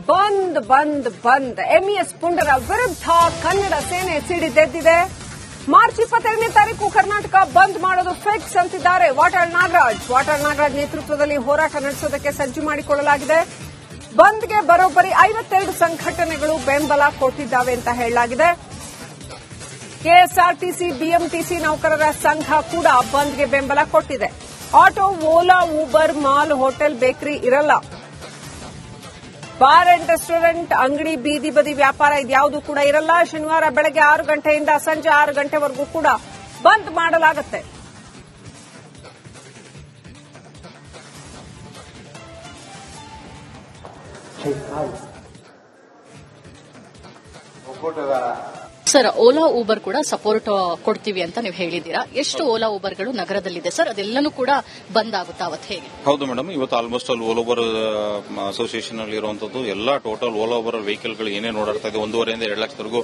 ಬಂದ್ ಬಂದ್ ಬಂದ್ ಎಂಇಎಸ್ ಪುಂಡರ ವಿರುದ್ಧ ಕನ್ನಡ ಸೇನೆ ಸಿಡಿದೆದ್ದಿದೆ. ಮಾರ್ಚ್ 22ನೇ ತಾರೀಕು ಕರ್ನಾಟಕ ಬಂದ್ ಮಾಡೋದು ಫಿಕ್ಸ್ ಅಂತಿದ್ದಾರೆ ವಾಟಾಳ್ ನಾಗರಾಜ್ ನೇತೃತ್ವದಲ್ಲಿ ಹೋರಾಟ ನಡೆಸೋದಕ್ಕೆ ಸಜ್ಜು ಮಾಡಿಕೊಳ್ಳಲಾಗಿದೆ. ಬಂದ್ಗೆ ಬರೋಬ್ಬರಿ 52 ಸಂಘಟನೆಗಳು ಬೆಂಬಲ ಕೊಟ್ಟಿದ್ದಾವೆ ಅಂತ ಹೇಳಲಾಗಿದೆ. ಕೆಎಸ್ಆರ್ಟಿಸಿ ಬಿಎಂಟಿಸಿ ನೌಕರರ ಸಂಘ ಕೂಡ ಬಂದ್ಗೆ ಬೆಂಬಲ ಕೊಟ್ಟಿದೆ. Auto, Ola, Uber, mall, hotel, bakery ಇರಲ್ಲ. ಬಾರ್ ಅಂಡ್ ರೆಸ್ಟೋರೆಂಟ್, ಅಂಗಡಿ, ಬೀದಿ ಬದಿ ವ್ಯಾಪಾರ ಇದ್ಯಾವುದು ಕೂಡ ಇರಲ್ಲ. ಶನಿವಾರ ಬೆಳಗ್ಗೆ 6 ಗಂಟೆಯಿಂದ ಸಂಜೆ 6 ಗಂಟೆವರೆಗೂ ಕೂಡ ಬಂದ್ ಮಾಡಲಾಗುತ್ತೆ. ಸರ್, ಓಲಾ ಊಬರ್ ಕೂಡ ಸಪೋರ್ಟ್ ಕೊಡ್ತೀವಿ ಅಂತ ನೀವು ಹೇಳಿದ್ದೀರಾ. ಎಷ್ಟು ಓಲಾ ಊಬರ್ಗಳು ನಗರದಲ್ಲಿದೆ ಸರ್? ಅದೆಲ್ಲನೂ ಕೂಡ ಬಂದ್ ಆಗುತ್ತಾ ಅವತ್ತು ಹೇಗೆ? ಹೌದು ಮೇಡಮ್, ಇವತ್ತು ಆಲ್ಮೋಸ್ಟ್ ಅಲ್ಲಿ ಓಲಾ ಊಬರ್ ಅಸೋಸಿಯೇಷನ್ ಅಲ್ಲಿ ಇರುವಂತದ್ದು ಎಲ್ಲಾ ಟೋಟಲ್ ಓಲಾ ಊಬರ್ ವೆಹಿಕಲ್ಗಳು ಏನೇನು ಓಡಾಡ್ತಾ ಇದೆ 1.5 ಇಂದ 2 ಲಕ್ಷದವರೆಗೂ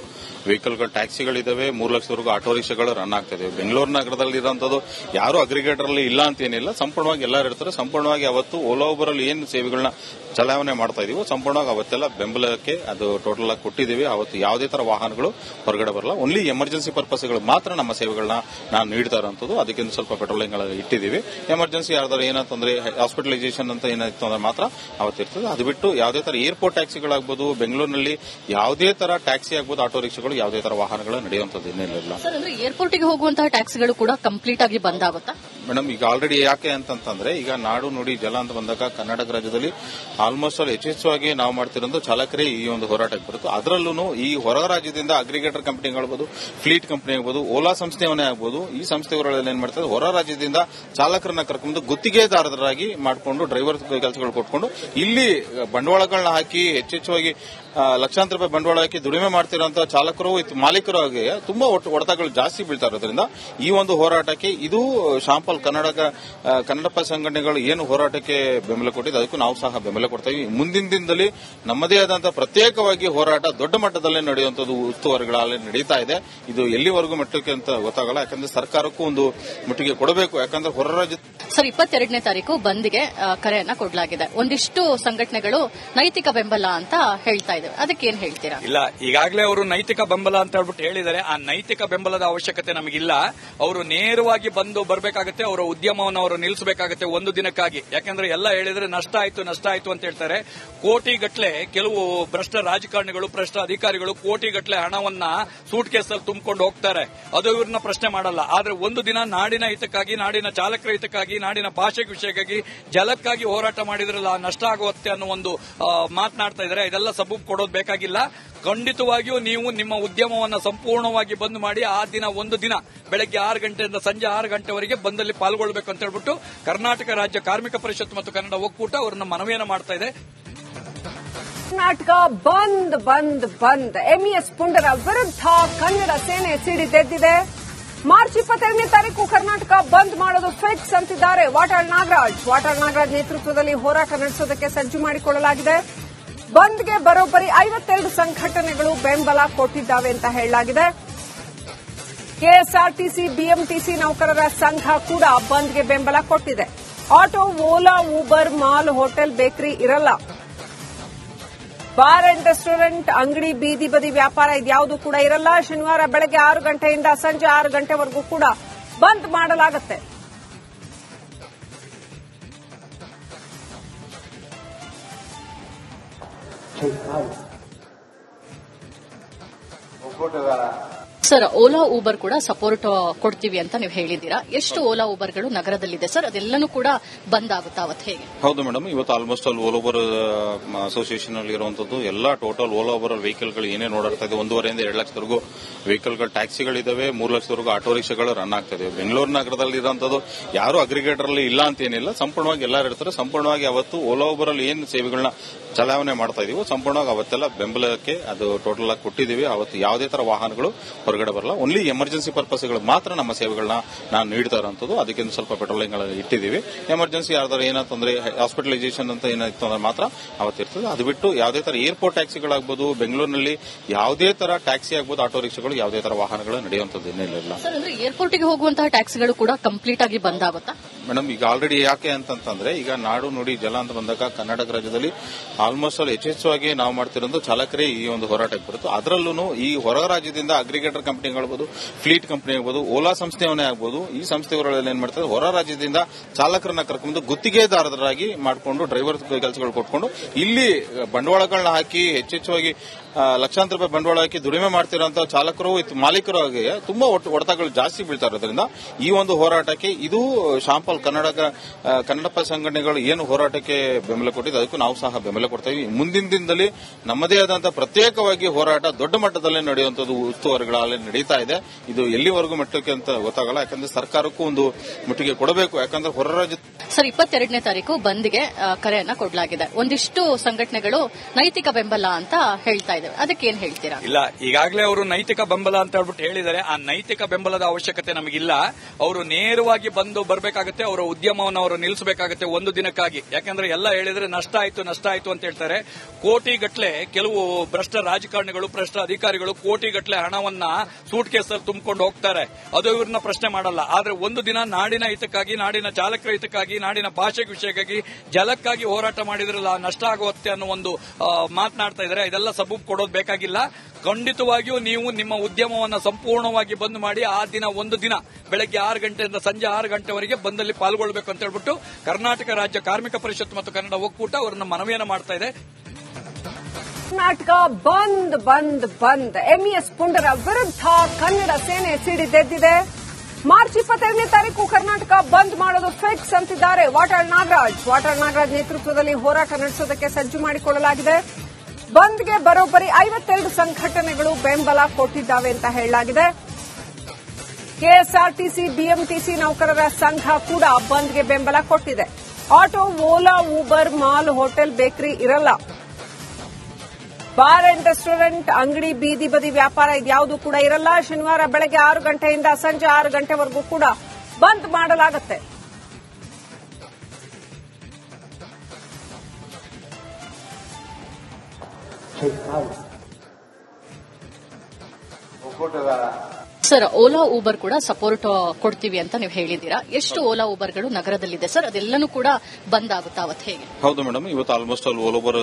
ವೆಹಿಕಲ್ಗಳು ಟ್ಯಾಕ್ಸಿಗಳಿದಾವೆ, 3 ಲಕ್ಷದವರೆಗೂ ಆಟೋ ರಿಕ್ಷಾಗಳು ರನ್ ಆಗ್ತಾ ಇದೆ. ಬೆಂಗಳೂರು ನಗರದಲ್ಲಿ ಇರುವಂತದ್ದು ಯಾರು ಅಗ್ರಿಗೇಟರ್ ಅಲ್ಲಿ ಇಲ್ಲ ಅಂತ ಏನಿಲ್ಲ, ಸಂಪೂರ್ಣವಾಗಿ ಎಲ್ಲರೂ ಇರ್ತಾರೆ. ಸಂಪೂರ್ಣವಾಗಿ ಅವತ್ತು ಓಲಾ ಊಬರ್ ಅಲ್ಲಿ ಏನು ಸೇವೆಗಳನ್ನ ಚಲಾವಣೆ ಮಾಡ್ತಾ ಇದೀವೋ ಸಂಪೂರ್ಣವಾಗಿ ಅವತ್ತೆಲ್ಲ ಬೆಂಬಲಕ್ಕೆ ಅದು ಟೋಟಲ್ ಆಗಿ ಕೊಟ್ಟಿದ್ದೀವಿ. ಅವತ್ತು ಯಾವುದೇ ತರ ವಾಹನಗಳು ಹೊರಗಡೆ ಬರಲ್ಲ. ಓನ್ಲಿ ಎಮರ್ಜೆನ್ಸಿ ಪರ್ಪಸ್ಗಳು ಮಾತ್ರ ನಮ್ಮ ಸೇವೆಗಳನ್ನ ನಾವು ನೀಡ್ತಾ ಇರೋಂಥದ್ದು. ಅದಕ್ಕೆ ಸ್ವಲ್ಪ ಪೆಟ್ರೋಲಿಂಗ್ ಇಟ್ಟಿದ್ದೀವಿ. ಎಮರ್ಜೆನ್ಸಿ ಯಾವ್ದಾರು ಏನಂತಂದ್ರೆ ಹಾಸ್ಪಿಟಲೈಸೇಷನ್ ಅಂತ ಏನಾಯ್ತು ಅಂದ್ರೆ ಮಾತ್ರ ಅವತ್ತಿರ್ತದೆ. ಅದು ಬಿಟ್ಟು ಯಾವುದೇ ತರ ಏರ್ಪೋರ್ಟ್ ಟ್ಯಾಕ್ಸಿಗಳಾಗಬಹುದು, ಬೆಂಗಳೂರಿನಲ್ಲಿ ಯಾವುದೇ ತರ ಟ್ಯಾಕ್ಸಿ ಆಗಬಹುದು, ಆಟೋ ರಿಕ್ಷಾಗಳು ಯಾವುದೇ ತರ ವಾಹನಗಳು ನಡೆಯುವಂತದ್ದು ಇನ್ನೇನಿಲ್ಲ. ಸರ್, ಅಂದ್ರೆ ಏರ್ಪೋರ್ಟ್ಗೆ ಹೋಗುವಂತಹ ಟ್ಯಾಕ್ಸಿಗಳು ಕೂಡ ಕಂಪ್ಲೀಟ್ ಆಗಿ ಬಂದ್ ಆಗುತ್ತಾ ಮೇಡಮ್? ಈಗ ಆಲ್ರೆಡಿ ಯಾಕೆ ಅಂತಂದ್ರೆ ಈಗ ನಾಡು ನುಡಿ ಜಲ ಅಂತ ಬಂದಾಗ ಕರ್ನಾಟಕ ರಾಜ್ಯದಲ್ಲಿ ಆಲ್ಮೋಸ್ಟ್ ಆಲ್ ಹೆಚ್ಚೆಚ್ಚಾಗಿ ನಾವು ಮಾಡ್ತಿರೋದು ಚಾಲಕರೇ ಈ ಒಂದು ಹೋರಾಟಕ್ಕೆ ಬರುತ್ತೆ. ಅದರಲ್ಲೂ ಈ ಹೊರ ರಾಜ್ಯದಿಂದ ಅಗ್ರಿಗೇಟರ್ ಕಂಪನಿಗಳಾಗಬಹುದು, ಫ್ಲೀಟ್ ಕಂಪನಿ ಆಗಬಹುದು, ಓಲಾ ಸಂಸ್ಥೆಯವನ್ನೇ ಆಗಬಹುದು, ಈ ಸಂಸ್ಥೆಗಳಲ್ಲಿ ಏನ್ ಮಾಡ್ತಾರೆ, ಹೊರ ರಾಜ್ಯದಿಂದ ಚಾಲಕರನ್ನ ಕರ್ಕೊಂಡು ಗುತ್ತಿಗೆದಾರರಾಗಿ ಮಾಡಿಕೊಂಡು ಡ್ರೈವರ್ ಕೆಲಸಗಳು ಕೊಟ್ಕೊಂಡು ಇಲ್ಲಿ ಬಂಡವಾಳಗಳನ್ನ ಹಾಕಿ ಹೆಚ್ಚೆಚ್ಚುವಾಗಿ ಲಕ್ಷಾಂತರ ರೂಪಾಯಿ ಬಂಡವಾಳ ಹಾಕಿ ದುಡಿಮೆ ಮಾಡ್ತಿರೋಂತಹ ಚಾಲಕರು ಮಾಲೀಕರು ಆಗಿ ತುಂಬಾ ಹೊಡೆತಗಳು ಜಾಸ್ತಿ ಬೀಳ್ತಾ ಇರೋದ್ರಿಂದ ಈ ಒಂದು ಹೋರಾಟಕ್ಕೆ ಇದು ಶಾಂಪಲ್ ಕನ್ನಡಪ್ಪ ಸಂಘಟನೆಗಳು ಏನು ಹೋರಾಟಕ್ಕೆ ಬೆಂಬಲ ಕೊಟ್ಟಿದೆ ಅದಕ್ಕೂ ನಾವು ಸಹ ಬೆಂಬಲ ಕೊಡ್ತೀವಿ. ಮುಂದಿನ ದಿನದಲ್ಲಿ ನಮ್ಮದೇ ಆದಂತಹ ಪ್ರತ್ಯೇಕವಾಗಿ ಹೋರಾಟ ದೊಡ್ಡ ಮಟ್ಟದಲ್ಲೇ ನಡೆಯುವಂತದ್ದು ಉಸ್ತುವಾರಿಗಳಲ್ಲಿ ನಡೀತಾ ಇದೆ. ಇದು ಎಲ್ಲಿವರೆಗೂ ಮಟ್ಟಕ್ಕೆ ಅಂತ ಗೊತ್ತಾಗಲ್ಲ. ಯಾಕಂದ್ರೆ ಸರ್ಕಾರಕ್ಕೂ ಒಂದು ಮುಟ್ಟಿಗೆ ಕೊಡಬೇಕು. ಯಾಕಂದ್ರೆ ಹೊರ ರಾಜ್ಯ ಸರ್, 22ನೇ ತಾರೀಕು ಬಂದ್ಗೆ ಕರೆಯನ್ನ ಕೊಡಲಾಗಿದೆ. ಒಂದಿಷ್ಟು ಸಂಘಟನೆಗಳು ನೈತಿಕ ಬೆಂಬಲ ಅಂತ ಹೇಳ್ತಾ ಇದ್ದೇವೆ, ಅದಕ್ಕೆ ಏನ್ ಹೇಳ್ತೀರಾ? ಇಲ್ಲ, ಈಗಾಗಲೇ ಅವರು ನೈತಿಕ ಬೆಂಬಲ ಅಂತ ಹೇಳ್ಬಿಟ್ಟು ಹೇಳಿದ್ದಾರೆ. ಆ ನೈತಿಕ ಬೆಂಬಲದ ಅವಶ್ಯಕತೆ ನಮಗಿಲ್ಲ. ಅವರು ನೇರವಾಗಿ ಬಂದು ಬರಬೇಕಾಗುತ್ತೆ. ಅವರ ಉದ್ಯಮವನ್ನು ಅವರು ನಿಲ್ಲಿಸಬೇಕಾಗುತ್ತೆ ಒಂದು ದಿನಕ್ಕಾಗಿ. ಯಾಕಂದ್ರೆ ಎಲ್ಲ ಹೇಳಿದ್ರೆ ನಷ್ಟ ಆಯ್ತು ಅಂತ ಹೇಳ್ತಾರೆ. ಕೋಟಿಗಟ್ಟಲೆ ಕೆಲವು ಭ್ರಷ್ಟ ರಾಜಕಾರಣಿಗಳು, ಭ್ರಷ್ಟ ಅಧಿಕಾರಿಗಳು ಕೋಟಿಗಟ್ಟಲೆ ಹಣವನ್ನ ಸೂಟ್ ಕೇಸಲ್ಲಿ ತುಂಬಿಕೊಂಡು ಹೋಗ್ತಾರೆ. ಅದು ಇವ್ರನ್ನ ಪ್ರಶ್ನೆ ಮಾಡಲ್ಲ. ಆದ್ರೆ ಒಂದು ದಿನ ನಾಡಿನ ಹಿತಕ್ಕಾಗಿ, ನಾಡಿನ ಚಾಲಕರ ಹಿತಕ್ಕಾಗಿ, ನಾಡಿನ ಭಾಷೆ ವಿಷಯಕ್ಕಾಗಿ, ಜಲಕ್ಕಾಗಿ ಹೋರಾಟ ಮಾಡಿದ್ರಲ್ಲ ನಷ್ಟ ಆಗುತ್ತೆ ಅನ್ನೋ ಒಂದು ಮಾತನಾಡ್ತಾ ಇದ್ದಾರೆ. ಇದೆಲ್ಲ ಸಬೂಬ್ ಕೊಡೋದು ಬೇಕಾಗಿಲ್ಲ. ಖಂಡಿತವಾಗಿಯೂ ನೀವು ನಿಮ್ಮ ಉದ್ಯಮವನ್ನು ಸಂಪೂರ್ಣವಾಗಿ ಬಂದ್ ಮಾಡಿ ಆ ದಿನ ಒಂದು ದಿನ ಬೆಳಗ್ಗೆ 6 ಗಂಟೆಯಿಂದ ಸಂಜೆ 6 ಗಂಟೆವರೆಗೆ ಬಂದಲ್ಲಿ ಪಾಲ್ಗೊಳ್ಳಬೇಕು ಅಂತ ಹೇಳ್ಬಿಟ್ಟು ಕರ್ನಾಟಕ ರಾಜ್ಯ ಕಾರ್ಮಿಕ ಪರಿಷತ್ ಮತ್ತು ಕನ್ನಡ ಒಕ್ಕೂಟ ಅವರನ್ನ ಮನವಿಯನ್ನು ಮಾಡ್ತಾ ಇದೆ. ಕರ್ನಾಟಕ ಬಂದ್ ಬಂದ್ ಬಂದ್ ಎಂಇಎಸ್ ಪುಂಡರ ವಿರುದ್ಧ ಕನ್ನಡ ಸೇನೆ ಸಿಡಿದೆದ್ದಿದೆ. ಮಾರ್ಚ್ 22ನೇ ತಾರೀಕು ಕರ್ನಾಟಕ ಬಂದ್ ಮಾಡೋದು ಫಿಕ್ಸ್ ಅಂತಿದ್ದಾರೆ ವಾಟಾಳ್ ನಾಗರಾಜ್ ನೇತೃತ್ವದಲ್ಲಿ ಹೋರಾಟ ನಡೆಸೋದಕ್ಕೆ ಸಜ್ಜು ಮಾಡಿಕೊಳ್ಳಲಾಗಿದೆ. ಬಂದ್ಗೆ ಬರೋಬ್ಬರಿ 52 ಸಂಘಟನೆಗಳು ಬೆಂಬಲ ಕೊಟ್ಟಿದ್ದಾವೆ ಅಂತ ಹೇಳಲಾಗಿದೆ. ಕೆಎಸ್ಆರ್ಟಿಸಿ ಬಿಎಂಟಿಸಿ ನೌಕರರ ಸಂಘ ಕೂಡ ಬಂದ್ಗೆ ಬೆಂಬಲ ಕೊಟ್ಟಿದೆ. Auto, Ola, Uber, mall, hotel, bakery ಇರಲ್ಲ. ಬಾರ್ ಅಂಡ್ ರೆಸ್ಟೋರೆಂಟ್, ಅಂಗಡಿ, ಬೀದಿ ಬದಿ ವ್ಯಾಪಾರ ಇದ್ಯಾವುದು ಕೂಡ ಇರಲ್ಲ. ಶನಿವಾರ ಬೆಳಗ್ಗೆ 6 ಗಂಟೆಯಿಂದ ಸಂಜೆ 6 ಗಂಟೆವರೆಗೂ ಕೂಡ ಬಂದ್ ಮಾಡಲಾಗುತ್ತೆ. ಸರ್, ಓಲಾ ಊಬರ್ ಕೂಡ ಸಪೋರ್ಟ್ ಕೊಡ್ತೀವಿ ಅಂತ ನೀವು ಹೇಳಿದ್ದೀರಾ. ಎಷ್ಟು ಓಲಾ ಊಬರ್ಗಳು ನಗರದಲ್ಲಿದೆ ಸರ್? ಅದೆಲ್ಲನೂ ಕೂಡ ಬಂದ್ ಆಗುತ್ತಾ ಅವತ್ತು ಹೇಗೆ? ಹೌದು ಮೇಡಮ್, ಇವತ್ತು ಆಲ್ಮೋಸ್ಟ್ ಅಲ್ಲಿ ಓಲಾ ಊಬರ್ ಅಸೋಸಿಯೇಷನ್ ಅಲ್ಲಿ ಇರುವಂತದ್ದು ಎಲ್ಲಾ ಟೋಟಲ್ ಓಲಾ ಊಬರ್ ವೆಹಿಕಲ್ಗಳು ಏನೇನು ಓಡಾಡ್ತಾ ಇದೆ 1.5 ಇಂದ 2 ಲಕ್ಷದವರೆಗೂ ವೆಹಿಕಲ್ಗಳು ಟ್ಯಾಕ್ಸಿಗಳಿದಾವೆ, 3 ಲಕ್ಷದವರೆಗೂ ಆಟೋ ರಿಕ್ಷಾಗಳು ರನ್ ಆಗ್ತಾ ಇದೆ. ಬೆಂಗಳೂರು ನಗರದಲ್ಲಿ ಇರುವಂತದ್ದು ಯಾರು ಅಗ್ರಿಗೇಟರ್ ಅಲ್ಲಿ ಇಲ್ಲ ಅಂತ ಏನಿಲ್ಲ, ಸಂಪೂರ್ಣವಾಗಿ ಎಲ್ಲರೂ ಇರ್ತಾರೆ. ಸಂಪೂರ್ಣವಾಗಿ ಅವತ್ತು ಓಲಾ ಊಬರ್ ಅಲ್ಲಿ ಏನು ಸೇವೆಗಳನ್ನ ಚಲಾವಣೆ ಮಾಡ್ತಾ ಇದೀವೋ ಸಂಪೂರ್ಣವಾಗಿ ಅವತ್ತೆಲ್ಲ ಬೆಂಬಲಕ್ಕೆ ಅದು ಟೋಟಲ್ ಆಗಿ ಕೊಟ್ಟಿದ್ದೀವಿ. ಅವತ್ತು ಯಾವುದೇ ತರ ವಾಹನಗಳು ಹೊರಗಡೆ ಬರಲ್ಲ. ಓನ್ಲಿ ಎಮರ್ಜೆನ್ಸಿ ಪರ್ಪಸ್ಗಳು ಮಾತ್ರ ನಮ್ಮ ಸೇವೆಗಳನ್ನ ನಾವು ನೀಡ್ತಾ ಇರೋಂಥದ್ದು. ಅದಕ್ಕೆ ಸ್ವಲ್ಪ ಪೆಟ್ರೋಲಿಂಗ್ ಇಟ್ಟಿದ್ದೀವಿ. ಎಮರ್ಜೆನ್ಸಿ ಯಾವ್ದಾರು ಏನಂತಂದ್ರೆ ಹಾಸ್ಪಿಟಲೈಸೇಷನ್ ಅಂತ ಏನಾಯ್ತು ಅಂದ್ರೆ ಮಾತ್ರ ಅವತ್ತಿರ್ತದೆ. ಅದು ಬಿಟ್ಟು ಯಾವುದೇ ತರ ಏರ್ಪೋರ್ಟ್ ಟ್ಯಾಕ್ಸಿಗಳಾಗಬಹುದು, ಬೆಂಗಳೂರಿನಲ್ಲಿ ಯಾವುದೇ ತರ ಟ್ಯಾಕ್ಸಿ ಆಗಬಹುದು, ಆಟೋ ರಿಕ್ಷಾಗಳು ಯಾವುದೇ ತರ ವಾಹನಗಳು ನಡೆಯುವಂತದ್ದು ಇನ್ನೇನಿಲ್ಲ. ಸರ್, ಅಂದ್ರೆ ಏರ್ಪೋರ್ಟ್ಗೆ ಹೋಗುವಂತಹ ಟ್ಯಾಕ್ಸಿಗಳು ಕೂಡ ಕಂಪ್ಲೀಟ್ ಆಗಿ ಬಂದ್ ಆಗುತ್ತಾ? ಮೇಡಮ್, ಈಗ ಆಲ್ರೆಡಿ ಯಾಕೆ ಅಂತಂದ್ರೆ ಈಗ ನಾಡು ನುಡಿ ಜಲ ಅಂತ ಬಂದಾಗ ಕರ್ನಾಟಕ ರಾಜ್ಯದಲ್ಲಿ ಆಲ್ಮೋಸ್ಟ್ ಆಲ್ ಯಶಸ್ವಿಯಾಗಿ ನಾವು ಮಾಡ್ತಿರೋದು ಚಾಲಕರೇ ಈ ಒಂದು ಹೋರಾಟಕ್ಕೆ ಬರುತ್ತೆ. ಅದರಲ್ಲೂ ಈ ಹೊರ ರಾಜ್ಯದಿಂದ ಅಗ್ರಿಗೇಟರ್ ಕಂಪನಿಗಳಬಹುದು, ಫ್ಲೀಟ್ ಕಂಪನಿ ಆಗ್ಬೋದು, ಓಲಾ ಸಂಸ್ಥೆಯವನೇ ಆಗ್ಬೋದು, ಈ ಸಂಸ್ಥೆಗಳಲ್ಲಿ ಏನ್ ಮಾಡ್ತಾರೆ, ಹೊರ ರಾಜ್ಯದಿಂದ ಚಾಲಕರನ್ನ ಕರ್ಕೊಂಡು ಗುತ್ತಿಗೆದಾರರಾಗಿ ಮಾಡಿಕೊಂಡು ಡ್ರೈವರ್ ಕೆಲಸಗಳು ಕೊಟ್ಕೊಂಡು ಇಲ್ಲಿ ಬಂಡವಾಳಗಳನ್ನ ಹಾಕಿ ಹೆಚ್ಚೆಚ್ಚುವಾಗಿ ಲಕ್ಷಾಂತರ ರೂಪಾಯಿ ಬಂಡವಾಳ ಹಾಕಿ ದುಡಿಮೆ ಮಾಡ್ತಿರೋಂಥ ಚಾಲಕರು ಮಾಲೀಕರು ಆಗಿ ತುಂಬಾ ಹೊಡೆತಗಳು ಜಾಸ್ತಿ ಬೀಳ್ತಾ ಇರೋದ್ರಿಂದ ಈ ಒಂದು ಹೋರಾಟಕ್ಕೆ ಇದು ಶಾಂಪಲ್ ಕನ್ನಡಪ್ಪ ಸಂಘಟನೆಗಳು ಏನು ಹೋರಾಟಕ್ಕೆ ಬೆಂಬಲ ಕೊಟ್ಟಿದ್ದು ಅದಕ್ಕೂ ನಾವು ಸಹ ಬೆಂಬಲ ಕೊಡ್ತೀವಿ. ಮುಂದಿನ ದಿನದಲ್ಲಿ ನಮ್ಮದೇ ಆದಂತಹ ಪ್ರತ್ಯೇಕವಾಗಿ ಹೋರಾಟ ದೊಡ್ಡ ಮಟ್ಟದಲ್ಲಿ ನಡೆಯುವಂತದ್ದು ಉಸ್ತುವಾರಿಗಳಲ್ಲಿ ನಡೀತಾ ಇದೆ. ಇದು ಎಲ್ಲಿವರೆಗೂ ಮಟ್ಟಕ್ಕೆ ಅಂತ ಗೊತ್ತಾಗಲ್ಲ, ಯಾಕಂದ್ರೆ ಸರ್ಕಾರಕ್ಕೂ ಒಂದು ಮುಟ್ಟಿಗೆ ಕೊಡಬೇಕು. ಯಾಕಂದ್ರೆ ಹೊರ ರಾಜ್ಯ ಸರ್ 22ನೇ ತಾರೀಕು ಬಂದ್ಗೆ ಕರೆಯನ್ನ ಕೊಡಲಾಗಿದೆ. ಒಂದಿಷ್ಟು ಸಂಘಟನೆಗಳು ನೈತಿಕ ಬೆಂಬಲ ಅಂತ ಹೇಳ್ತಾ ಇದ್ದೇವೆ, ಅದಕ್ಕೆ ಏನ್ ಹೇಳ್ತೀರಾ? ಇಲ್ಲ, ಈಗಾಗಲೇ ಅವರು ನೈತಿಕ ಬೆಂಬಲ ಅಂತ ಹೇಳ್ಬಿಟ್ಟು ಹೇಳಿದ್ದಾರೆ. ಆ ನೈತಿಕ ಬೆಂಬಲದ ಅವಶ್ಯಕತೆ ನಮಗಿಲ್ಲ. ಅವರು ನೇರವಾಗಿ ಬಂದು ಬರಬೇಕಾಗುತ್ತೆ, ಅವರ ಉದ್ಯಮವನ್ನು ಅವರು ನಿಲ್ಲಿಸಬೇಕಾಗುತ್ತೆ ಒಂದು ದಿನಕ್ಕಾಗಿ. ಯಾಕಂದ್ರೆ ಎಲ್ಲ ಹೇಳಿದ್ರೆ ನಷ್ಟ ಆಯ್ತು ಅಂತ ಹೇಳ್ತಾರೆ. ಕೋಟಿಗಟ್ಟಲೆ ಕೆಲವು ಭ್ರಷ್ಟ ರಾಜಕಾರಣಿಗಳು, ಭ್ರಷ್ಟ ಅಧಿಕಾರಿಗಳು ಕೋಟಿಗಟ್ಟಲೆ ಹಣವನ್ನ ಸೂಟ್ ಕೇಸಲ್ಲಿ ತುಂಬಿಕೊಂಡು ಹೋಗ್ತಾರೆ. ಅದು ಇವ್ರನ್ನ ಪ್ರಶ್ನೆ ಮಾಡಲ್ಲ. ಆದ್ರೆ ಒಂದು ದಿನ ನಾಡಿನ ಹಿತಕ್ಕಾಗಿ, ನಾಡಿನ ಚಾಲಕರ ಹಿತಕ್ಕಾಗಿ, ನಾಡಿನ ಭಾಷೆ ವಿಷಯಕ್ಕಾಗಿ, ಜಲಕ್ಕಾಗಿ ಹೋರಾಟ ಮಾಡಿದ್ರಲ್ಲ ನಷ್ಟ ಆಗುತ್ತೆ ಅನ್ನೋ ಒಂದು ಮಾತನಾಡ್ತಾ ಇದ್ದಾರೆ. ಇದೆಲ್ಲ ಸಬೂಬ್ ಕೊಡೋದು ಬೇಕಾಗಿಲ್ಲ. ಖಂಡಿತವಾಗಿಯೂ ನೀವು ನಿಮ್ಮ ಉದ್ಯಮವನ್ನು ಸಂಪೂರ್ಣವಾಗಿ ಬಂದ್ ಮಾಡಿ ಆ ದಿನ ಒಂದು ದಿನ ಬೆಳಗ್ಗೆ 6 ಗಂಟೆಯಿಂದ ಸಂಜೆ 6 ಗಂಟೆವರೆಗೆ ಬಂದಲ್ಲಿ ಪಾಲ್ಗೊಳ್ಳಬೇಕು ಅಂತ ಹೇಳ್ಬಿಟ್ಟು ಕರ್ನಾಟಕ ರಾಜ್ಯ ಕಾರ್ಮಿಕ ಪರಿಷತ್ ಮತ್ತು ಕನ್ನಡ ಒಕ್ಕೂಟ ಅವರನ್ನ ಮನವಿಯನ್ನು ಮಾಡ್ತಾ ಇದೆ. ಕರ್ನಾಟಕ ಬಂದ್ ಬಂದ್ ಬಂದ್ ಎಂಇಎಸ್ ಪುಂಡರ ವಿರುದ್ಧ ಕನ್ನಡ ಸೇನೆ ಸಿಡಿದೆದ್ದಿದೆ. ಮಾರ್ಚ್ 22ನೇ ತಾರೀಕು ಕರ್ನಾಟಕ ಬಂದ್ ಮಾಡೋದು ಫಿಕ್ಸ್ ಅಂತಿದ್ದಾರೆ ವಾಟಾಳ್ ನಾಗರಾಜ್ ನೇತೃತ್ವದಲ್ಲಿ ಹೋರಾಟ ನಡೆಸೋದಕ್ಕೆ ಸಜ್ಜು ಮಾಡಿಕೊಳ್ಳಲಾಗಿದೆ. ಬಂದ್ಗೆ ಬರೋಬ್ಬರಿ 52 ಸಂಘಟನೆಗಳು ಬೆಂಬಲ ಕೊಟ್ಟಿದ್ದಾವೆ ಅಂತ ಹೇಳಲಾಗಿದೆ. ಕೆಎಸ್ಆರ್ಟಿಸಿ, ಬಿಎಂಟಿಸಿ ನೌಕರರ ಸಂಘ ಕೂಡ ಬಂದ್ಗೆ ಬೆಂಬಲ ಕೊಟ್ಟಿದೆ. Auto, Ola, Uber, mall, hotel, bakery ಇರಲ್ಲ. ಬಾರ್ ಅಂಡ್ ರೆಸ್ಟೋರೆಂಟ್, ಅಂಗಡಿ, ಬೀದಿ ಬದಿ ವ್ಯಾಪಾರ ಇದ್ಯಾವುದು ಕೂಡ ಇರಲ್ಲ. ಶನಿವಾರ ಬೆಳಗ್ಗೆ 6 ಗಂಟೆಯಿಂದ ಸಂಜೆ 6 ಗಂಟೆವರೆಗೂ ಕೂಡ ಬಂದ್ ಮಾಡಲಾಗುತ್ತೆ. ಸರ್, ಓಲಾ ಊಬರ್ ಕೂಡ ಸಪೋರ್ಟ್ ಕೊಡ್ತೀವಿ ಅಂತ ನೀವು ಹೇಳಿದ್ದೀರಾ. ಎಷ್ಟು ಓಲಾ ಊಬರ್ಗಳು ನಗರದಲ್ಲಿದೆ ಸರ್? ಅದೆಲ್ಲನೂ ಕೂಡ ಬಂದ್ ಆಗುತ್ತಾ ಅವತ್ತು ಹೇಗೆ? ಹೌದು ಮೇಡಮ್, ಇವತ್ತು almost all Ola Uber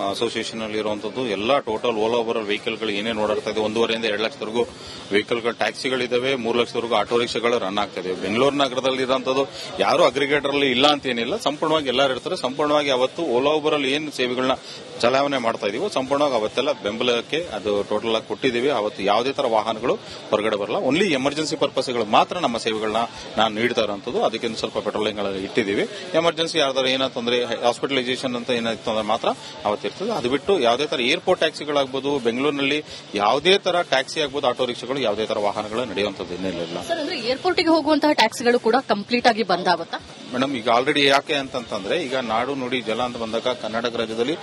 association ಅಲ್ಲಿ ಇರುವಂತದ್ದು ಎಲ್ಲಾ ಟೋಟಲ್ ಓಲಾ ಊಬರ್ ವೆಹಿಕಲ್ಗಳು ಏನೇನು ಓಡಾಡ್ತಾ ಇದೆ 1.5 ಇಂದ 2 ಲಕ್ಷದವರೆಗೂ ವೆಹಿಕಲ್ಗಳು, ಟ್ಯಾಕ್ಸಿಗಳಿದಾವೆ, 3 ಲಕ್ಷದವರೆಗೂ ಆಟೋ ರಿಕ್ಷಾಗಳು ರನ್ ಆಗ್ತಾ ಇದೆ. ಬೆಂಗಳೂರು ನಗರದಲ್ಲಿ ಇರುವಂತದ್ದು ಯಾರು ಅಗ್ರಿಗೇಟರ್ ಅಲ್ಲಿ ಇಲ್ಲ ಅಂತ ಏನಿಲ್ಲ, ಸಂಪೂರ್ಣವಾಗಿ ಎಲ್ಲರೂ ಇರ್ತಾರೆ. ಸಂಪೂರ್ಣವಾಗಿ ಅವತ್ತು ಓಲಾ ಊಬರ್ ಅಲ್ಲಿ ಏನು ಸೇವೆಗಳನ್ನ ಚಲಾವಣೆ ಮಾಡ್ತಾ ಇದೀವೋ ಸಂಪೂರ್ಣವಾಗಿ ಅವತ್ತೆಲ್ಲ ಬೆಂಬಲಕ್ಕೆ ಅದು ಟೋಟಲ್ ಆಗಿ ಕೊಟ್ಟಿದ್ದೀವಿ. ಅವತ್ತು ಯಾವುದೇ ತರ ವಾಹನಗಳು ಹೊರಗಡೆ ಬರಲ್ಲ. ಓನ್ಲಿ ಎಮರ್ಜೆನ್ಸಿ ಪರ್ಪಸ್ಗಳು ಮಾತ್ರ ನಮ್ಮ ಸೇವೆಗಳನ್ನ ನಾನು ನೀಡ್ತಾ ಇರೋಂಥದ್ದು. ಅದಕ್ಕೆ ಸ್ವಲ್ಪ ಪೆಟ್ರೋಲಿಂಗ್ ಇಟ್ಟಿದ್ದೀವಿ. ಎಮರ್ಜೆನ್ಸಿ ಯಾವ್ದಾರು ಏನಾಯ್ತಂದ್ರೆ ಹಾಸ್ಪಿಟಲೈಸೇಷನ್ ಅಂತ ಏನಾಯ್ತು ಅಂದ್ರೆ ಮಾತ್ರ ಅವತ್ತಿರ್ತದೆ. ಅದು ಬಿಟ್ಟು ಯಾವುದೇ ತರ ಏರ್ಪೋರ್ಟ್ ಟ್ಯಾಕ್ಸಿಗಳಾಗಬಹುದು, ಬೆಂಗಳೂರಿನಲ್ಲಿ ಯಾವುದೇ ತರ ಟ್ಯಾಕ್ಸಿ ಆಗ್ಬೋದು, ಆಟೋ ರಿಕ್ಷಾಗಳು ಯಾವುದೇ ತರ ವಾಹನಗಳು ನಡೆಯುವಂತದ್ದು ಇನ್ನೇನಿಲ್ಲ. ಸರ್, ಅಂದ್ರೆ ಏರ್ಪೋರ್ಟ್ಗೆ ಹೋಗುವಂತಹ ಟ್ಯಾಕ್ಸಿಗಳು ಕೂಡ ಕಂಪ್ಲೀಟ್ ಆಗಿ ಬಂದ್ ಆಗುತ್ತಾ? ಮೇಡಮ್, ಈಗ ಆಲ್ರೆಡಿ ಯಾಕೆ ಅಂತಂದ್ರೆ ಈಗ ನಾಡು ನುಡಿ ಜಲ ಅಂತ ಬಂದಾಗ ಕರ್ನಾಟಕ ರಾಜ್ಯದಲ್ಲಿ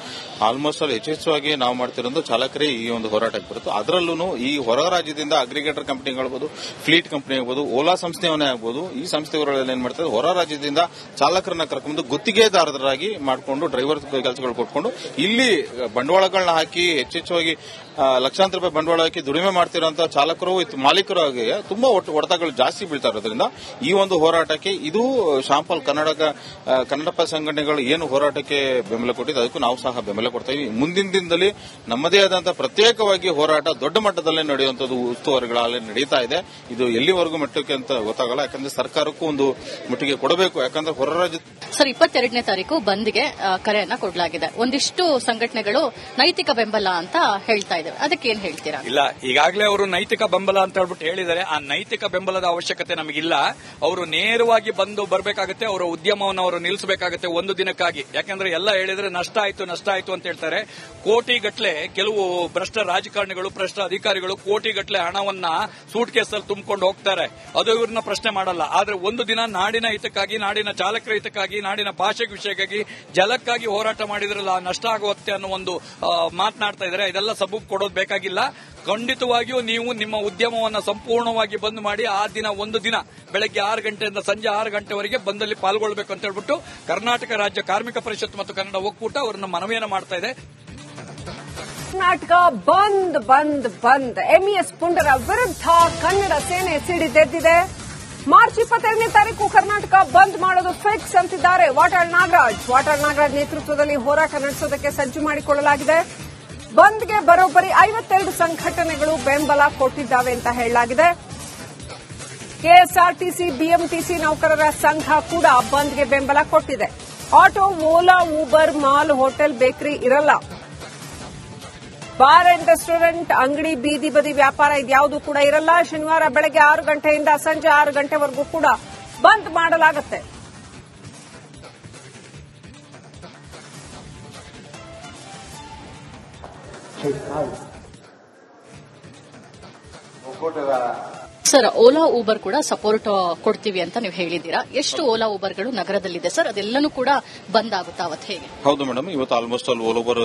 ಆಲ್ಮೋಸ್ಟ್ ಆಲ್ ಯಶಸ್ವಿಯಾಗಿ ನಾವು ಮಾಡ್ತಿರೋದು ಚಾಲಕರೇ ಈ ಒಂದು ಹೋರಾಟಕ್ಕೆ ಬರುತ್ತೆ. ಅದರಲ್ಲೂ ಈ ಹೊರ ರಾಜ್ಯದಿಂದ ಅಗ್ರಿಗೇಟರ್ ಕಂಪನಿಗಳಬಹುದು, ಫ್ಲೀಟ್ ಕಂಪನಿ ಆಗ್ಬೋದು, ಓಲಾ ಸಂಸ್ಥೆಯವನೇ ಆಗ್ಬೋದು, ಈ ಸಂಸ್ಥೆಗಳಲ್ಲಿ ಏನ್ ಮಾಡ್ತಾರೆ, ಹೊರ ರಾಜ್ಯದಿಂದ ಚಾಲಕರನ್ನ ಕರ್ಕೊಂಡು ಗುತ್ತಿಗೆದಾರರಾಗಿ ಮಾಡಿಕೊಂಡು ಡ್ರೈವರ್ ಕೆಲಸಗಳು ಕೊಟ್ಕೊಂಡು ಇಲ್ಲಿ ಬಂಡವಾಳಗಳನ್ನ ಹಾಕಿ ಹೆಚ್ಚೆಚ್ಚುವಾಗಿ ಲಕ್ಷಾಂತರ ರೂಪಾಯಿ ಬಂಡವಾಳ ಹಾಕಿ ದುಡಿಮೆ ಮಾಡ್ತಿರೋಂಥ ಚಾಲಕರು ಮಾಲೀಕರು ಆಗಿ ತುಂಬಾ ಹೊಡೆತಗಳು ಜಾಸ್ತಿ ಬೀಳ್ತಾ ಇರೋದ್ರಿಂದ ಈ ಒಂದು ಹೋರಾಟಕ್ಕೆ ಇದು ಶಾಂಪಲ್ ಕನ್ನಡಪ್ಪ ಸಂಘಟನೆಗಳು ಏನು ಹೋರಾಟಕ್ಕೆ ಬೆಂಬಲ ಕೊಟ್ಟಿದ್ದು ಅದಕ್ಕೂ ನಾವು ಸಹ ಬೆಂಬಲ ಕೊಡ್ತೀವಿ. ಮುಂದಿನ ದಿನದಲ್ಲಿ ನಮ್ಮದೇ ಆದಂತಹ ಪ್ರತ್ಯೇಕವಾಗಿ ಹೋರಾಟ ದೊಡ್ಡ ಮಟ್ಟದಲ್ಲಿ ನಡೆಯುವಂತದ್ದು ಉಸ್ತುವಾರಿಗಳಲ್ಲಿ ನಡೀತಾ ಇದೆ. ಇದು ಎಲ್ಲಿವರೆಗೂ ಮಟ್ಟಕ್ಕೆ ಅಂತ ಗೊತ್ತಾಗಲ್ಲ, ಯಾಕಂದ್ರೆ ಸರ್ಕಾರಕ್ಕೂ ಒಂದು ಮುಟ್ಟಿಗೆ ಕೊಡಬೇಕು. ಯಾಕಂದ್ರೆ ಹೊರ ರಾಜ್ಯ ಸರ್ 22ನೇ ತಾರೀಕು ಬಂದ್ಗೆ ಕರೆಯನ್ನ ಕೊಡಲಾಗಿದೆ. ಒಂದಿಷ್ಟು ಸಂಘಟನೆಗಳು ನೈತಿಕ ಬೆಂಬಲ ಅಂತ ಹೇಳ್ತಾ ಇದ್ದೇವೆ, ಅದಕ್ಕೆ ಏನ್ ಹೇಳ್ತೀರಾ? ಇಲ್ಲ, ಈಗಾಗಲೇ ಅವರು ನೈತಿಕ ಬೆಂಬಲ ಅಂತ ಹೇಳ್ಬಿಟ್ಟು ಹೇಳಿದ್ದಾರೆ. ಆ ನೈತಿಕ ಬೆಂಬಲದ ಅವಶ್ಯಕತೆ ನಮಗಿಲ್ಲ. ಅವರು ನೇರವಾಗಿ ಬಂದು ಬರಬೇಕಾಗುತ್ತೆ, ಅವರ ಉದ್ಯಮವನ್ನು ಅವರು ನಿಲ್ಲಿಸಬೇಕಾಗುತ್ತೆ ಒಂದು ದಿನಕ್ಕಾಗಿ. ಯಾಕಂದ್ರೆ ಎಲ್ಲ ಹೇಳಿದ್ರೆ ನಷ್ಟ ಆಯ್ತು ಅಂತ ಹೇಳ್ತಾರೆ. ಕೋಟಿಗಟ್ಟಲೆ ಕೆಲವು ಭ್ರಷ್ಟ ರಾಜಕಾರಣಿಗಳು, ಭ್ರಷ್ಟ ಅಧಿಕಾರಿಗಳು ಕೋಟಿಗಟ್ಟಲೆ ಹಣವನ್ನ ಸೂಟ್ ಕೇಸಲ್ಲಿ ತುಂಬಿಕೊಂಡು ಹೋಗ್ತಾರೆ. ಅದು ಇವ್ರನ್ನ ಪ್ರಶ್ನೆ ಮಾಡಲ್ಲ. ಆದ್ರೆ ಒಂದು ದಿನ ನಾಡಿನ ಹಿತಕ್ಕಾಗಿ, ನಾಡಿನ ಚಾಲಕರ ಹಿತಕ್ಕಾಗಿ, ನಾಡಿನ ಭಾಷೆ ವಿಷಯಕ್ಕಾಗಿ, ಜಲಕ್ಕಾಗಿ ಹೋರಾಟ ಮಾಡಿದ್ರಲ್ಲ ನಷ್ಟ ಆಗುತ್ತೆ ಅನ್ನೋ ಒಂದು ಮಾತನಾಡ್ತಾ ಇದ್ದಾರೆ. ಇದೆಲ್ಲ ಸಬೂಬ್ ಕೊಡೋದು ಬೇಕಾಗಿಲ್ಲ. ಖಂಡಿತವಾಗಿಯೂ ನೀವು ನಿಮ್ಮ ಉದ್ಯಮವನ್ನು ಸಂಪೂರ್ಣವಾಗಿ ಬಂದ್ ಮಾಡಿ ಆ ದಿನ ಒಂದು ದಿನ ಬೆಳಗ್ಗೆ 6 ಗಂಟೆಯಿಂದ ಸಂಜೆ 6 ಗಂಟೆವರೆಗೆ ಬಂದಲ್ಲಿ ಪಾಲ್ಗೊಳ್ಳಬೇಕು ಅಂತ ಹೇಳ್ಬಿಟ್ಟು ಕರ್ನಾಟಕ ರಾಜ್ಯ ಕಾರ್ಮಿಕ ಪರಿಷತ್ ಮತ್ತು ಕನ್ನಡ ಒಕ್ಕೂಟ ಅವರನ್ನ ಮನವಿಯನ್ನು ಮಾಡ್ತಾ ಇದೆ. ಕರ್ನಾಟಕ ಬಂದ್ ಬಂದ್ ಬಂದ್ ಎಂಇಎಸ್ ಪುಂಡರ ವಿರುದ್ಧ ಕನ್ನಡ ಸೇನೆ ಸಿಡಿದೆದ್ದಿದೆ. ಮಾರ್ಚ್ 22ನೇ ತಾರೀಕು ಕರ್ನಾಟಕ ಬಂದ್ ಮಾಡೋದು ಫಿಕ್ಸ್ ಅಂತಿದ್ದಾರೆ ವಾಟಾಳ್ ನಾಗರಾಜ್ ನೇತೃತ್ವದಲ್ಲಿ ಹೋರಾಟ ನಡೆಸೋದಕ್ಕೆ ಸಜ್ಜು ಮಾಡಿಕೊಳ್ಳಲಾಗಿದೆ. ಬಂದ್ಗೆ ಬರೋಬ್ಬರಿ 52 ಸಂಘಟನೆಗಳು ಬೆಂಬಲ ಕೊಟ್ಟಿದ್ದಾವೆ ಅಂತ ಹೇಳಲಾಗಿದೆ. ಕೆಎಸ್ಆರ್ಟಿಸಿ, ಬಿಎಂಟಿಸಿ ನೌಕರರ ಸಂಘ ಕೂಡ ಬಂದ್ಗೆ ಬೆಂಬಲ ಕೊಟ್ಟಿದೆ. Auto, Ola, Uber, mall, hotel, bakery ಇರಲ್ಲ. ಬಾರ್ ಅಂಡ್ ರೆಸ್ಟೋರೆಂಟ್, ಅಂಗಡಿ, ಬೀದಿ ಬದಿ ವ್ಯಾಪಾರ ಇದ್ಯಾವುದು ಕೂಡ ಇರಲ್ಲ. ಶನಿವಾರ ಬೆಳಗ್ಗೆ 6 ಗಂಟೆಯಿಂದ ಸಂಜೆ 6 ಗಂಟೆವರೆಗೂ ಕೂಡ ಬಂದ್ ಮಾಡಲಾಗುತ್ತೆ. ಸರ್, ಓಲಾ ಊಬರ್ ಕೂಡ ಸಪೋರ್ಟ್ ಕೊಡ್ತೀವಿ ಅಂತ ನೀವು ಹೇಳಿದ್ದೀರಾ. ಎಷ್ಟು ಓಲಾ ಊಬರ್ಗಳು ನಗರದಲ್ಲಿದೆ ಸರ್? ಅದೆಲ್ಲನೂ ಕೂಡ ಬಂದ್ ಆಗುತ್ತಾ ಅವತ್ತು ಹೇಗೆ? ಹೌದು ಮೇಡಮ್, ಇವತ್ತು almost all Ola Uber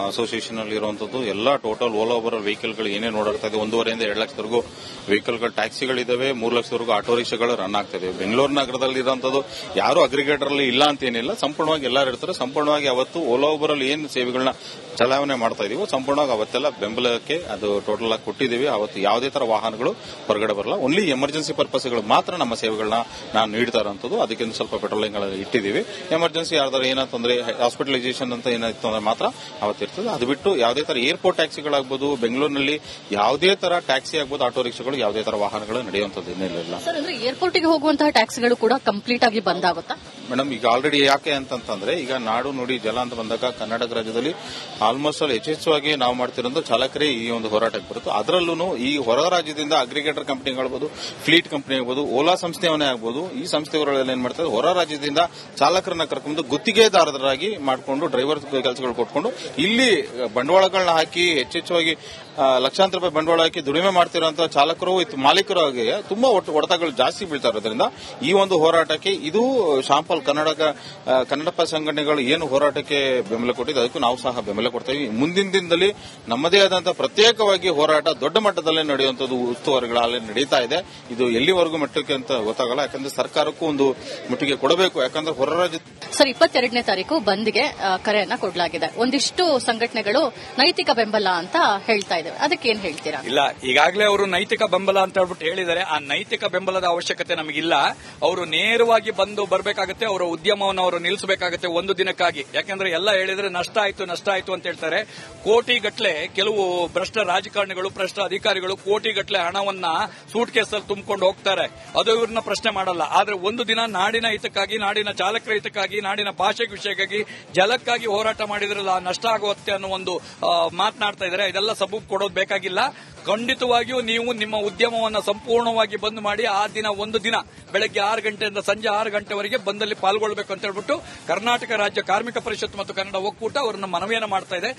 association ಅಲ್ಲಿ ಇರುವಂತದ್ದು ಎಲ್ಲ ಟೋಟಲ್ ಓಲಾ ಊಬರ್ ವೆಹಿಕಲ್ಗಳು ಏನೇನು ಓಡಾಡ್ತಾ ಇದೆ 1.5 ಇಂದ 2 ಲಕ್ಷದವರೆಗೂ ವೆಹಿಕಲ್ಗಳು, ಟ್ಯಾಕ್ಸಿಗಳಿದಾವೆ. 3 ಲಕ್ಷದವರೆಗೂ ಆಟೋ ರಿಕ್ಷಾಗಳು ರನ್ ಆಗ್ತಾ ಇದೆ. ಬೆಂಗಳೂರು ನಗರದಲ್ಲಿ ಇರುವಂತದ್ದು ಯಾರು ಅಗ್ರಿಗೇಟರ್ ಅಲ್ಲಿ ಇಲ್ಲ ಅಂತ ಏನಿಲ್ಲ, ಸಂಪೂರ್ಣವಾಗಿ ಎಲ್ಲರೂ ಇರ್ತಾರೆ. ಸಂಪೂರ್ಣವಾಗಿ ಅವತ್ತು ಓಲಾ ಊಬರ್ ಅಲ್ಲಿ ಏನು ಸೇವೆಗಳನ್ನ ಚಲಾವಣೆ ಮಾಡ್ತಾ ಇದೀವೋ ಸಂಪೂರ್ಣವಾಗಿ ಅವತ್ತೆಲ್ಲ ಬೆಂಬಲಕ್ಕೆ ಅದು ಟೋಟಲ್ ಆಗಿ ಕೊಟ್ಟಿದ್ದೀವಿ. ಅವತ್ತು ಯಾವುದೇ ತರ ವಾಹನಗಳು ಹೊರಗಡೆ ಬರಲ್ಲ. ಓನ್ಲಿ ಎಮರ್ಜೆನ್ಸಿ ಪರ್ಪಸ್ಗಳು ಮಾತ್ರ ನಮ್ಮ ಸೇವೆಗಳನ್ನ ನಾವು ನೀಡ್ತಾ ಇರೋಂಥದ್ದು. ಅದಕ್ಕೆ ಸ್ವಲ್ಪ ಪೆಟ್ರೋಲಿಂಗ್ ಇಟ್ಟಿದ್ದೀವಿ. ಎಮರ್ಜೆನ್ಸಿ ಯಾರ್ದಾರು ಏನಾಯ್ತಂದ್ರೆ ಹಾಸ್ಪಿಟಲೈಸೇಷನ್ ಅಂತ ಏನಾಯ್ತು ಅಂದ್ರೆ ಮಾತ್ರ ಅವತ್ತಿರ್ತದೆ. ಅದು ಬಿಟ್ಟು ಯಾವುದೇ ತರ ಏರ್ಪೋರ್ಟ್ ಟ್ಯಾಕ್ಸಿಗಳಾಗಬಹುದು, ಬೆಂಗಳೂರಿನಲ್ಲಿ ಯಾವುದೇ ತರ ಟ್ಯಾಕ್ಸಿ ಆಗ್ಬೋದು, ಆಟೋ ರಿಕ್ಷಾಗಳು ಯಾವುದೇ ತರ ವಾಹನಗಳು ನಡೆಯುವಂತದ್ದು ಇನ್ನೇನಿಲ್ಲ ಸರ್. ಅಂದ್ರೆ ಏರ್ಪೋರ್ಟ್ಗೆ ಹೋಗುವಂತಹ ಟ್ಯಾಕ್ಸಿಗಳು ಕೂಡ ಕಂಪ್ಲೀಟ್ ಆಗಿ ಬಂದ್ ಆಗುತ್ತಾ ಮೇಡಮ್? ಈಗ ಆಲ್ರೆಡಿ ಯಾಕೆ ಅಂತಂದ್ರೆ ಈಗ ನಾಡು ನುಡಿ ಜಲ ಅಂತ ಬಂದಾಗ ಕರ್ನಾಟಕ ರಾಜ್ಯದಲ್ಲಿ ಆಲ್ಮೋಸ್ಟ್ ಆಲ್ ಹೆಚ್ಚೆಚ್ಚುವಾಗಿ ನಾವು ಮಾಡ್ತಿರೋದು ಚಾಲಕರೇ ಈ ಒಂದು ಹೋರಾಟಕ್ಕೆ ಬರುತ್ತೆ. ಅದರಲ್ಲೂ ಈ ಹೊರ ರಾಜ್ಯದಿಂದ ಅಗ್ರಿಗೇಟರ್ ಕಂಪನಿಗಳಾಗಬಹುದು, ಫ್ಲೀಟ್ ಕಂಪನಿ ಆಗ್ಬೋದು, ಓಲಾ ಸಂಸ್ಥೆಯವನೇ ಆಗ್ಬೋದು, ಈ ಸಂಸ್ಥೆಗಳೆಲ್ಲ ಏನ್ ಮಾಡ್ತಾರೆ, ಹೊರ ರಾಜ್ಯದಿಂದ ಚಾಲಕರನ್ನ ಕರ್ಕೊಂಡು ಗುತ್ತಿಗೆದಾರರಾಗಿ ಮಾಡಿಕೊಂಡು ಡ್ರೈವರ್ ಕೆಲಸಗಳು ಕೊಟ್ಕೊಂಡು ಇಲ್ಲಿ ಬಂಡವಾಳಗಳನ್ನ ಹಾಕಿ ಹೆಚ್ಚೆಚ್ಚುವಾಗಿ ಲಕ್ಷಾಂತರ ರೂಪಾಯಿ ಬಂಡವಾಳ ಹಾಕಿ ದುಡಿಮೆ ಮಾಡ್ತಿರುವಂತಹ ಚಾಲಕರು ಮಾಲೀಕರಾಗಿ ತುಂಬಾ ಹೊಡೆತಗಳು ಜಾಸ್ತಿ ಬೀಳ್ತಾ ಇರೋದ್ರಿಂದ ಈ ಒಂದು ಹೋರಾಟಕ್ಕೆ ಇದು ಶಾಂಪಲ್ ಕನ್ನಡಪ ಸಂಘಟನೆಗಳು ಏನು ಹೋರಾಟಕ್ಕೆ ಬೆಂಬಲ ಕೊಟ್ಟಿದೆ ಅದಕ್ಕೂ ನಾವು ಸಹ ಬೆಂಬಲ ಕೊಡ್ತೇವೆ. ಮುಂದಿನ ದಿನದಲ್ಲಿ ನಮ್ಮದೇ ಆದಂತಹ ಪ್ರತ್ಯೇಕವಾಗಿ ಹೋರಾಟ ದೊಡ್ಡ ಮಟ್ಟದಲ್ಲೇ ನಡೆಯುವಂತದ್ದು ಉಸ್ತುವಾರಿಗಳಲ್ಲಿ ನಡೀತಾ ಇದೆ. ಇದು ಎಲ್ಲಿವರೆಗೂ ಮಟ್ಟಕ್ಕೆ ಅಂತ ಗೊತ್ತಾಗಲ್ಲ. ಯಾಕಂದ್ರೆ ಸರ್ಕಾರಕ್ಕೂ ಒಂದು ಮುಟ್ಟಿಗೆ ಕೊಡಬೇಕು. ಯಾಕಂದ್ರೆ ಹೊರ ರಾಜ್ಯ ಸರ್ 22ನೇ ತಾರೀಕು ಬಂದ್ಗೆ ಕರೆಯನ್ನ ಕೊಡಲಾಗಿದೆ. ಒಂದಿಷ್ಟು ಸಂಘಟನೆಗಳು ನೈತಿಕ ಬೆಂಬಲ ಅಂತ ಹೇಳ್ತಾ ಇದ್ದೇವೆ, ಅದಕ್ಕೆ ಏನ್ ಹೇಳ್ತೀರಾ? ಇಲ್ಲ, ಈಗಾಗಲೇ ಅವರು ನೈತಿಕ ಬೆಂಬಲ ಅಂತ ಹೇಳ್ಬಿಟ್ಟು ಹೇಳಿದ್ದಾರೆ. ಆ ನೈತಿಕ ಬೆಂಬಲದ ಅವಶ್ಯಕತೆ ನಮಗಿಲ್ಲ. ಅವರು ನೇರವಾಗಿ ಬಂದು ಬರಬೇಕಾಗುತ್ತೆ. ಅವರ ಉದ್ಯಮವನ್ನು ಅವರು ನಿಲ್ಲಿಸಬೇಕಾಗುತ್ತೆ ಒಂದು ದಿನಕ್ಕಾಗಿ. ಯಾಕಂದ್ರೆ ಎಲ್ಲ ಹೇಳಿದ್ರೆ ನಷ್ಟ ಆಯ್ತು ಅಂತ ಹೇಳ್ತಾರೆ. ಕೋಟಿಗಟ್ಟಲೆ ಕೆಲವು ಭ್ರಷ್ಟ ರಾಜಕಾರಣಿಗಳು, ಭ್ರಷ್ಟ ಅಧಿಕಾರಿಗಳು ಕೋಟಿಗಟ್ಟಲೆ ಹಣವನ್ನ ಸೂಟ್ ಕೇಸಲ್ಲಿ ತುಂಬಿಕೊಂಡು ಹೋಗ್ತಾರೆ. ಅದು ಇವ್ರನ್ನ ಪ್ರಶ್ನೆ ಮಾಡಲ್ಲ. ಆದ್ರೆ ಒಂದು ದಿನ ನಾಡಿನ ಹಿತಕ್ಕಾಗಿ, ನಾಡಿನ ಚಾಲಕರ ಹಿತಕ್ಕಾಗಿ, ನಾಡಿನ ಭಾಷೆ ವಿಷಯಕ್ಕಾಗಿ, ಜಲಕ್ಕಾಗಿ ಹೋರಾಟ ಮಾಡಿದ್ರಲ್ಲ ನಷ್ಟ ಆಗುತ್ತೆ ಅನ್ನೋ ಒಂದು ಮಾತನಾಡ್ತಾ ಇದ್ದಾರೆ. ಇದೆಲ್ಲ ಸಬೂಬ್ ಕೊಡೋದು ಬೇಕಾಗಿಲ್ಲ. ಖಂಡಿತವಾಗಿಯೂ ನೀವು ನಿಮ್ಮ ಉದ್ಯಮವನ್ನು ಸಂಪೂರ್ಣವಾಗಿ ಬಂದ್ ಮಾಡಿ ಆ ದಿನ ಒಂದು ದಿನ ಬೆಳಗ್ಗೆ 6 ಗಂಟೆಯಿಂದ ಸಂಜೆ 6 ಗಂಟೆವರೆಗೆ ಬಂದಲ್ಲಿ ಪಾಲ್ಗೊಳ್ಳಬೇಕು ಅಂತ ಹೇಳ್ಬಿಟ್ಟು ಕರ್ನಾಟಕ ರಾಜ್ಯ ಕಾರ್ಮಿಕ ಪರಿಷತ್ ಮತ್ತು ಕನ್ನಡ ಒಕ್ಕೂಟ ಅವರನ್ನ ಮನವಿಯನ್ನು ಮಾಡ್ತಾ ಇದೆ.